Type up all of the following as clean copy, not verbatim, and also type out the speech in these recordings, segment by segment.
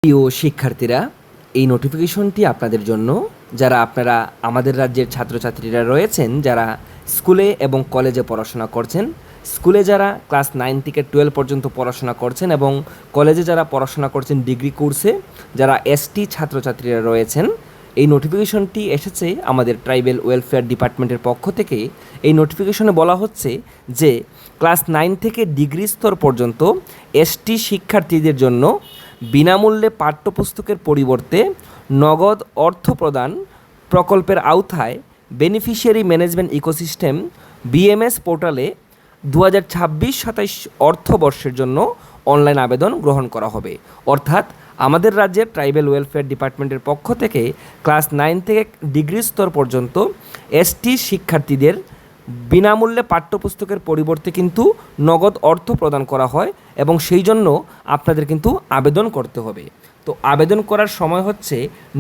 প্রিয় শিক্ষার্থীরা, এই নোটিফিকেশনটি আপনাদের জন্য, যারা আপনারা আমাদের রাজ্যের ছাত্রছাত্রীরা রয়েছেন, যারা স্কুলে এবং কলেজে পড়াশোনা করছেন। স্কুলে যারা ক্লাস 9 থেকে 12 পর্যন্ত পড়াশোনা করছেন এবং কলেজে যারা পড়াশোনা করছেন ডিগ্রি কোর্সে, যারা এসটি ছাত্রছাত্রীরা রয়েছেন, এই নোটিফিকেশনটি এসেছে আমাদের ট্রাইবেল ওয়েলফেয়ার ডিপার্টমেন্টের পক্ষ থেকে। এই নোটিফিকেশনে বলা হচ্ছে যে ক্লাস 9 থেকে ডিগ্রি স্তর পর্যন্ত এসটি শিক্ষার্থীদের জন্য বিনামূল্যে পাঠ্যপুস্তকের পরিবর্তে নগদ অর্থ প্রদান প্রকল্পের আওতায় বেনিফিশিয়ারি ম্যানেজমেন্ট ইকোসিস্টেম বিএমএস পোর্টালে 2026-27 অর্থবর্ষের জন্য অনলাইন আবেদন গ্রহণ করা হবে। অর্থাৎ আমাদের রাজ্যের ট্রাইবেল ওয়েলফেয়ার ডিপার্টমেন্টের পক্ষ থেকে ক্লাস 9 থেকে ডিগ্রি স্তর পর্যন্ত এসটি শিক্ষার্থীদের বিনামূল্যে পাঠ্যপুস্তকের পরিবর্তে কিন্তু নগদ অর্থ প্রদান করা হয় এবং সেই জন্য আপনাদের কিন্তু আবেদন করতে হবে। তো আবেদন করার সময় হচ্ছে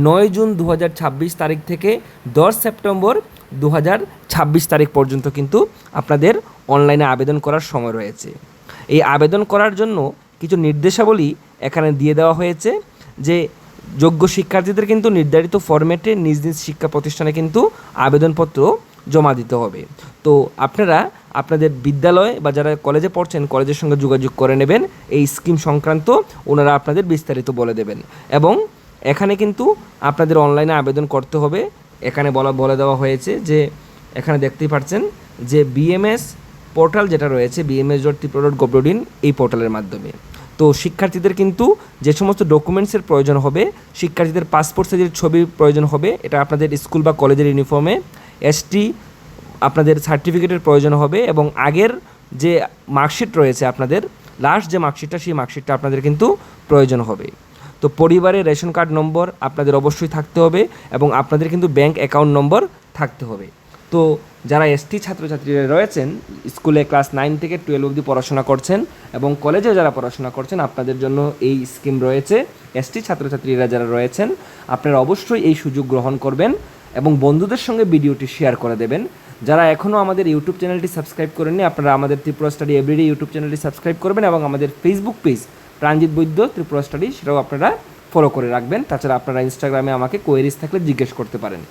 9 জুন 2026 তারিখ থেকে 10 সেপ্টেম্বর 2026 তারিখ পর্যন্ত কিন্তু আপনাদের অনলাইনে আবেদন করার সময় রয়েছে। এই আবেদন করার জন্য কিছু নির্দেশাবলী এখানে দিয়ে দেওয়া হয়েছে যে যোগ্য শিক্ষার্থীদের কিন্তু নির্ধারিত ফরম্যাটে নিজ নিজ শিক্ষা প্রতিষ্ঠানে কিন্তু আবেদনপত্র জমা দিতে হবে। তো আপনারা আপনাদের বিদ্যালয় বা যারা কলেজে পড়ছেন কলেজের সঙ্গে যোগাযোগ করে নেবেন, এই স্কিম সংক্রান্ত ওনারা আপনাদের বিস্তারিত বলে দেবেন। এবং এখানে কিন্তু আপনাদের অনলাইনে আবেদন করতে হবে। এখানে বলে দেওয়া হয়েছে যে এখানে দেখতেই পাচ্ছেন যে বিএমএস পোর্টাল যেটা রয়েছে bms.tripura.gov.in, এই পোর্টালের মাধ্যমে। তো শিক্ষার্থীদের কিন্তু যে সমস্ত ডকুমেন্টসের প্রয়োজন হবে, শিক্ষার্থীদের পাসপোর্ট সাইজের ছবির প্রয়োজন হবে, এটা আপনাদের স্কুল বা কলেজের ইউনিফর্মে। এসটি আপনাদের সার্টিফিকেটের প্রয়োজন হবে এবং আগের যে মার্কশিট রয়েছে আপনাদের, লাস্ট যে মার্কশিটটা, সেই মার্কশিটটা আপনাদের কিন্তু প্রয়োজন হবে। তো পরিবারের রেশন কার্ড নম্বর আপনাদের অবশ্যই থাকতে হবে এবং আপনাদের কিন্তু ব্যাংক অ্যাকাউন্ট নম্বর থাকতে হবে। তো যারা এসটি ছাত্রছাত্রীরা রয়েছেন, স্কুলে ক্লাস 9 থেকে 12 অবধি পড়াশোনা করছেন এবং কলেজে যারা পড়াশোনা করছেন, আপনাদের জন্য এই স্কিম রয়েছে। এসটি ছাত্রছাত্রীরা যারা রয়েছেন, আপনারা অবশ্যই এই সুযোগ গ্রহণ করবেন এবং বন্ধুদের সঙ্গে ভিডিওটি শেয়ার করে দেবেন। যারা এখনও আমাদের ইউটিউব চ্যানেলটি সাবস্ক্রাইব করেননি, আপনারা আমাদের ত্রিপুরা স্টাডি এভরিডে ইউটিউব চ্যানেলটি সাবস্ক্রাইব করবেন এবং আমাদের ফেসবুক পেজ প্রাণজিৎ বৈদ্য ত্রিপুরা স্টাডি, সেটাও আপনারা ফলো করে রাখবেন। তাছাড়া আপনারা ইনস্টাগ্রামে আমাকে কোয়েরিজ থাকলে জিজ্ঞেস করতে পারেন।